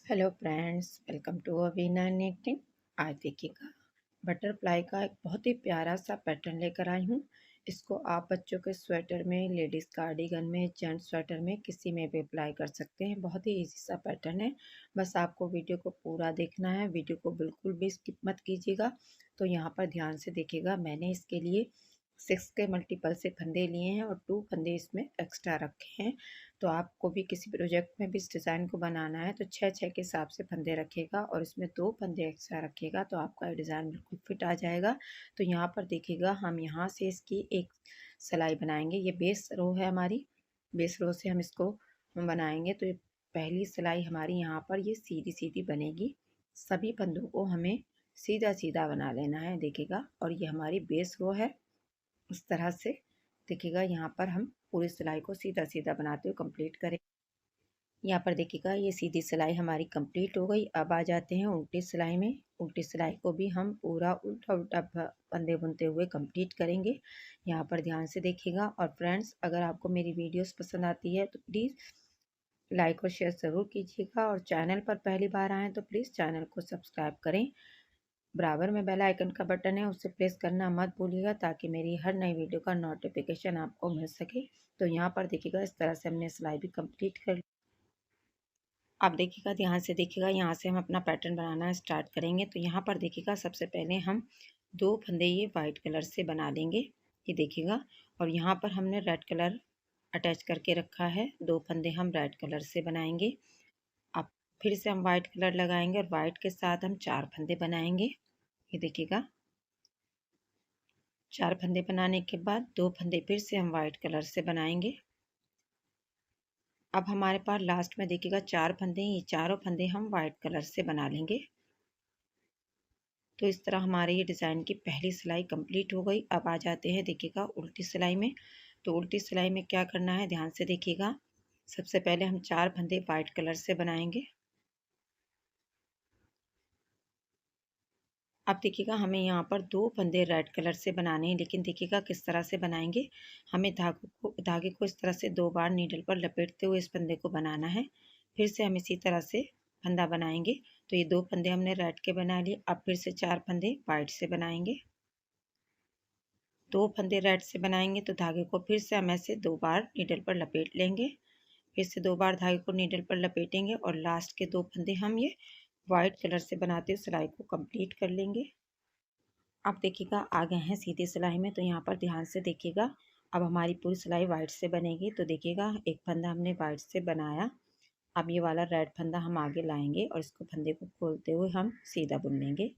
Hello friends, welcome to Avina knitting. आज देखिएगा butterfly का एक बहुत ही प्यारा सा पैटर्न लेकर आई हूँ। इसको आप बच्चों के स्वेटर में, लेडीज़ कार्डिगन में, जेंट्स स्वेटर में किसी में भी अप्लाई कर सकते हैं। बहुत ही इजी सा पैटर्न है। बस आपको वीडियो को पूरा देखना है, वीडियो को बिल्कुल भी स्किप मत कीजिएगा। तो यहाँ पर ध्यान से देखिएगा, मैंने इसके लिए 6 के मल्टीपल से फंदे लिए हैं और 2 फंदे इसमें एक्स्ट्रा रखे हैं। तो आपको भी किसी प्रोजेक्ट में भी इस डिज़ाइन को बनाना है तो 6-6 के हिसाब से फंदे रखिएगा और इसमें 2 फंदे एक्स्ट्रा रखिएगा, तो आपका ये डिज़ाइन बिल्कुल फिट आ जाएगा। तो यहाँ पर देखिएगा, हम यहाँ से इसकी एक सिलाई बनाएंगे। ये बेस रो है हमारी, बेस रो से हम इसको बनाएंगे। तो ये पहली सिलाई हमारी यहाँ पर ये सीधी सीधी बनेगी। सभी फंदों को हमें सीधा सीधा बना लेना है, देखिएगा। और ये हमारी बेस रो है। इस तरह से देखिएगा, यहाँ पर हम पूरी सिलाई को सीधा सीधा बनाते हुए कंप्लीट करें। यहाँ पर देखिएगा, ये सीधी सिलाई हमारी कंप्लीट हो गई। अब आ जाते हैं उल्टी सिलाई में। उल्टी सिलाई को भी हम पूरा उल्टा उल्टा फंदे बुनते हुए कंप्लीट करेंगे। यहाँ पर ध्यान से देखिएगा। और फ्रेंड्स, अगर आपको मेरी वीडियोस पसंद आती है तो प्लीज़ लाइक और शेयर ज़रूर कीजिएगा, और चैनल पर पहली बार आएँ तो प्लीज़ चैनल को सब्सक्राइब करें। बराबर में बेल आइकन का बटन है, उसे प्रेस करना मत भूलिएगा, ताकि मेरी हर नई वीडियो का नोटिफिकेशन आपको मिल सके। तो यहाँ पर देखिएगा, इस तरह से हमने सिलाई भी कंप्लीट कर ली। अब देखिएगा, ध्यान से देखिएगा, यहाँ से हम अपना पैटर्न बनाना स्टार्ट करेंगे। तो यहाँ पर देखिएगा, सबसे पहले हम 2 फंदे ये वाइट कलर से बना लेंगे, ये देखिएगा। और यहाँ पर हमने रेड कलर अटैच करके रखा है, 2 फंदे हम रेड कलर से बनाएंगे। अब फिर से हम वाइट कलर लगाएंगे और वाइट के साथ हम 4 फंदे बनाएंगे, ये देखिएगा। 4 फंदे बनाने के बाद 2 फंदे फिर से हम वाइट कलर से बनाएंगे। अब हमारे पास लास्ट में देखिएगा 4 फंदे, ये चारों फंदे हम वाइट कलर से बना लेंगे। तो इस तरह हमारे ये डिज़ाइन की पहली सिलाई कंप्लीट हो गई। अब आ जाते हैं देखिएगा उल्टी सिलाई में। तो उल्टी सिलाई में क्या करना है, ध्यान से देखिएगा। सबसे पहले हम 4 फंदे वाइट कलर से बनाएंगे। अब देखिएगा, हमें यहाँ पर 2 फंदे रेड कलर से बनाने हैं, लेकिन देखिएगा किस तरह से बनाएंगे। हमें धागे को इस तरह से 2 बार नीडल पर लपेटते हुए इस फंदे को बनाना है। फिर से हम इसी तरह से फंदा बनाएंगे। तो ये 2 फंदे हमने रेड के बना लिए। अब फिर से 4 फंदे वाइट से बनाएंगे। 2 फंदे रेड से बनाएंगे तो धागे को फिर से हम ऐसे 2 बार नीडल पर लपेट लेंगे। फिर से 2 बार धागे को नीडल पर लपेटेंगे और लास्ट के 2 फंदे हम ये वाइट कलर से बनाते हुए सिलाई को कंप्लीट कर लेंगे। अब देखिएगा, आ गए हैं सीधी सिलाई में। तो यहाँ पर ध्यान से देखिएगा, अब हमारी पूरी सिलाई वाइट से बनेगी। तो देखिएगा, एक फंदा हमने वाइट से बनाया। अब ये वाला रेड फंदा हम आगे लाएंगे और इसको फंदे को खोलते हुए हम सीधा बुन लेंगे।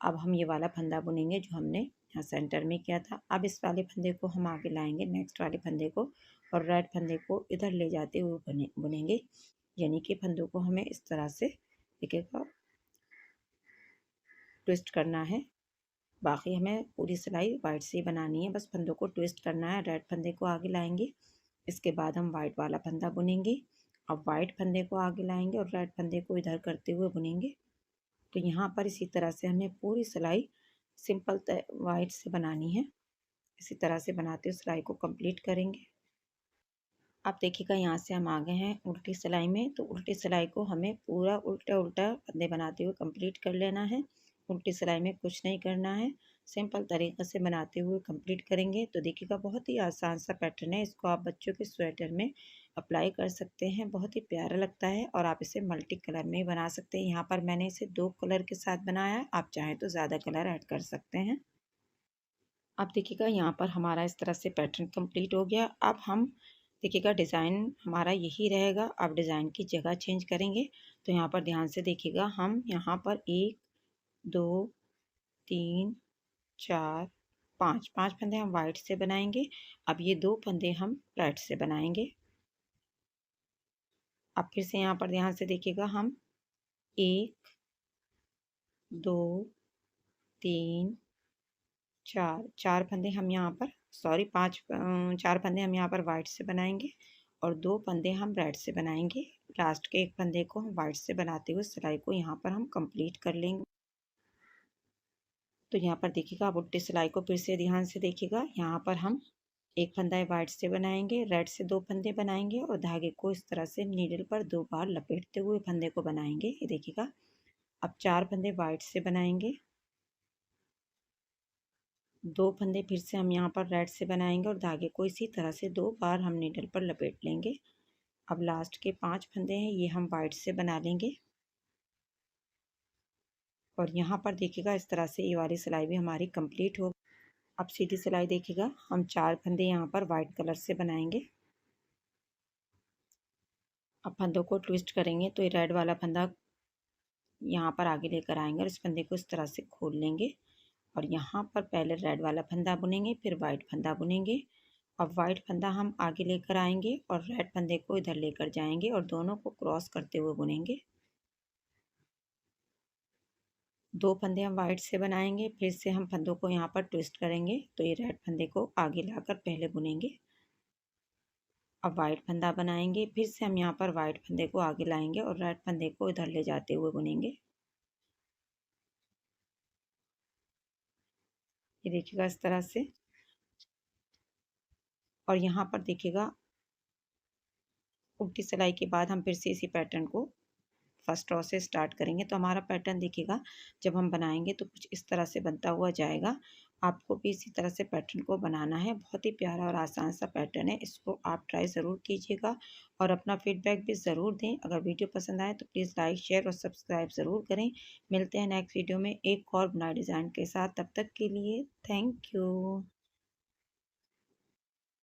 अब हम ये वाला फंदा बुनेंगे जो हमने यहाँ सेंटर में किया था। अब इस वाले फंदे को हम आगे लाएंगे, नेक्स्ट वाले फंदे को, और रेड फंदे को इधर ले जाते हुए बुनेंगे। यानी कि फंदों को हमें इस तरह से देखिएगा ट्विस्ट करना है। बाकी हमें पूरी सिलाई वाइट से ही बनानी है, बस फंदों को ट्विस्ट करना है। रेड फंदे को आगे लाएंगे, इसके बाद हम वाइट वाला फंदा बुनेंगे। अब वाइट फंदे को आगे लाएंगे और रेड फंदे को इधर करते हुए बुनेंगे। तो यहाँ पर इसी तरह से हमें पूरी सिलाई सिंपल वाइट से बनानी है। इसी तरह से बनाते हुए सिलाई को कंप्लीट करेंगे। अब देखिएगा, यहाँ से हम आ गए हैं उल्टी सिलाई में। तो उल्टी सिलाई को हमें पूरा उल्टा उल्टा फंदे बनाते हुए कंप्लीट कर लेना है। उल्टी सिलाई में कुछ नहीं करना है, सिंपल तरीक़े से बनाते हुए कंप्लीट करेंगे। तो देखिएगा, बहुत ही आसान सा पैटर्न है। इसको आप बच्चों के स्वेटर में अप्लाई कर सकते हैं, बहुत ही प्यारा लगता है। और आप इसे मल्टी कलर में बना सकते हैं। यहाँ पर मैंने इसे 2 कलर के साथ बनाया है, आप चाहें तो ज़्यादा कलर ऐड कर सकते हैं। अब देखिएगा, यहाँ पर हमारा इस तरह से पैटर्न कंप्लीट हो गया। अब हम देखिएगा, डिज़ाइन हमारा यही रहेगा। अब डिज़ाइन की जगह चेंज करेंगे। तो यहाँ पर ध्यान से देखिएगा, हम यहाँ पर 1 2 3 4 5 5 फंदे हम वाइट से बनाएंगे। अब ये 2 फंदे हम रेड से बनाएंगे। अब फिर से यहाँ पर ध्यान से देखिएगा, हम 1 2 3 4 फंदे हम यहाँ पर, सॉरी 4 फंदे हम यहाँ पर वाइट से बनाएंगे और 2 फंदे हम रेड से बनाएंगे। लास्ट के एक फंदे को हम वाइट से बनाते हुए सिलाई को यहाँ पर हम कंप्लीट कर लेंगे। तो यहाँ पर देखिएगा, अब उल्टी सिलाई को फिर से ध्यान से देखिएगा, यहाँ पर हम एक फंदा वाइट से बनाएंगे, रेड से 2 फंदे बनाएंगे और धागे को इस तरह से नीडल पर 2 बार लपेटते हुए फंदे को बनाएंगे। ये देखिएगा। अब 4 फंदे वाइट से बनाएंगे, 2 फंदे फिर से हम यहाँ पर रेड से बनाएंगे और धागे को इसी तरह से 2 बार हम नीडल पर लपेट लेंगे। अब लास्ट के 5 फंदे हैं, ये हम वाइट से बना लेंगे और यहाँ पर देखिएगा इस तरह से ये वाली सिलाई भी हमारी कंप्लीट हो। अब सीधी सिलाई देखिएगा, हम 4 फंदे यहाँ पर वाइट कलर से बनाएंगे। अब फंदों को ट्विस्ट करेंगे तो ये रेड वाला फंदा यहाँ पर आगे लेकर आएंगे और इस फंदे को इस तरह से खोल लेंगे और यहाँ पर पहले रेड वाला फंदा बुनेंगे, फिर वाइट फंदा बुनेंगे। अब वाइट फंदा हम आगे लेकर आएंगे और रेड फंदे को इधर लेकर जाएंगे और दोनों को क्रॉस करते हुए बुनेंगे। 2 फंदे हम वाइट से बनाएंगे, फिर से हम फंदों को यहाँ पर ट्विस्ट करेंगे तो ये रेड फंदे को आगे लाकर पहले बुनेंगे। अब वाइट फंदा बनाएंगे, फिर से हम यहाँ पर वाइट फंदे को आगे लाएंगे और रेड फंदे को इधर ले जाते हुए बुनेंगे। ये देखिएगा इस तरह से। और यहाँ पर देखिएगा उल्टी सिलाई के बाद हम फिर से इसी पैटर्न को फर्स्ट रो से स्टार्ट करेंगे। तो हमारा पैटर्न देखिएगा जब हम बनाएंगे तो कुछ इस तरह से बनता हुआ जाएगा। आपको भी इसी तरह से पैटर्न को बनाना है। बहुत ही प्यारा और आसान सा पैटर्न है, इसको आप ट्राई ज़रूर कीजिएगा और अपना फीडबैक भी ज़रूर दें। अगर वीडियो पसंद आए तो प्लीज़ लाइक शेयर और सब्सक्राइब ज़रूर करें। मिलते हैं नेक्स्ट वीडियो में एक और बुनाई डिज़ाइन के साथ। तब तक के लिए थैंक यू।